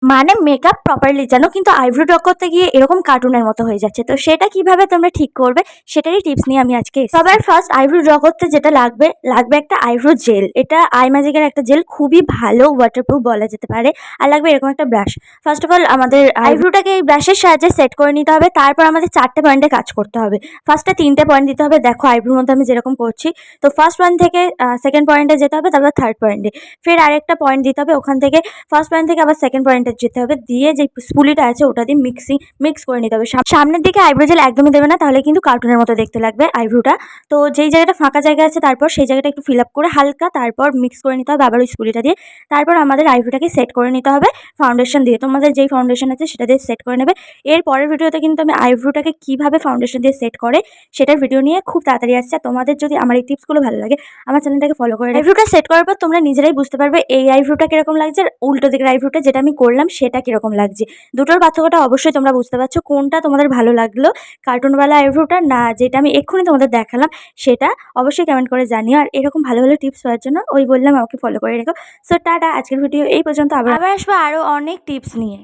মানে makeup properly জানো, কিন্তু আইব্রো ড্র করতে গিয়ে এরকম কার্টুনের মতো হয়ে যাচ্ছে। তো সেটা কিভাবে তোমরা ঠিক করবে সেটারই টিপস নিয়ে আমি আজকে এসেছি। সবার ফার্স্ট আইব্রো ড্র করতে যেটা লাগবে একটা আইব্রো জেল। এটা আই ম্যাজিকের একটা জেল, খুবই ভালো, ওয়াটারপ্রুফ বলা যেতে পারে। আর লাগবে এরকম একটা ব্রাশ। ফার্স্ট অফ অল আমাদের আইব্রোটাকে এই ব্রাশের সাহায্যে সেট করে নিতে হবে। তারপর আমাদের 4টে পয়েন্টে কাজ করতে হবে। ফার্স্টে 3টে পয়েন্ট দিতে হবে, দেখো আইব্রোর মধ্যে আমি যেরকম করছি। তো ফার্স্ট পয়েন্ট থেকে সেকেন্ড পয়েন্টে যেতে হবে, তারপর থার্ড পয়েন্টে ফের আরেকটা পয়েন্ট দিতে হবে। ওখান থেকে ফার্স্ট পয়েন্ট থেকে আবার সেকেন্ড পয়েন্টে যেতে হবে, দিয়ে যে স্পুলিটা আছে ওটা দিয়ে মিক্স করে নিতে হবে। সামনের দিকে আইব্রো জেল একদমই দেবে না, তাহলে কিন্তু কার্টুনের মতো দেখতে লাগবে আইব্রোটা। তো যেই জায়গাটা ফাঁকা জায়গা আছে তারপর সেই জায়গাটা একটু ফিল আপ করে হালকা তারপর মিক্স করে নিতে হবে আবার ওই স্পুলিটা দিয়ে। তারপর আমাদের আইব্রোটাকে সেট করে নিতে হবে ফাউন্ডেশন দিয়ে। তোমাদের যেই ফাউন্ডেশন আছে সেটা দিয়ে সেট করে নেবে। এর পরের ভিডিওতে কিন্তু আমি আইব্রোটাকে কিভাবে ফাউন্ডেশন দিয়ে সেট করে সেটার ভিডিও নিয়ে খুব তাড়াতাড়ি আসছে। আর তোমাদের যদি আমার এই টিপসগুলো ভালো লাগে আমার চ্যানেলটাকে ফলো করে আইব্রোটা সেট করার পর তোমরা নিজেরাই বুঝতে পারবে এই আইব্রোটা কিরকম লাগছে, আর উল্টো দিকের আইব্রোটা যেটা আমি করলাম সেটা কিরকম লাগছে। দুটোর পার্থক্যটা অবশ্যই তোমরা বুঝতে পারছো, কোনটা তোমাদের ভালো লাগলো, কার্টুনওয়ালা আইব্রোটা না যেটা আমি এক্ষুনি তোমাদের দেখালাম সেটা। অবশ্যই কমেন্ট করে জানিও। আর এরকম ভালো ভালো টিপস পাওয়ার জন্য ওই বললাম আমাকে ফলো করে রেখো। সো টাটা, আজকের ভিডিও এই পর্যন্ত। আবার আসবো আরও অনেক টিপস নিয়ে।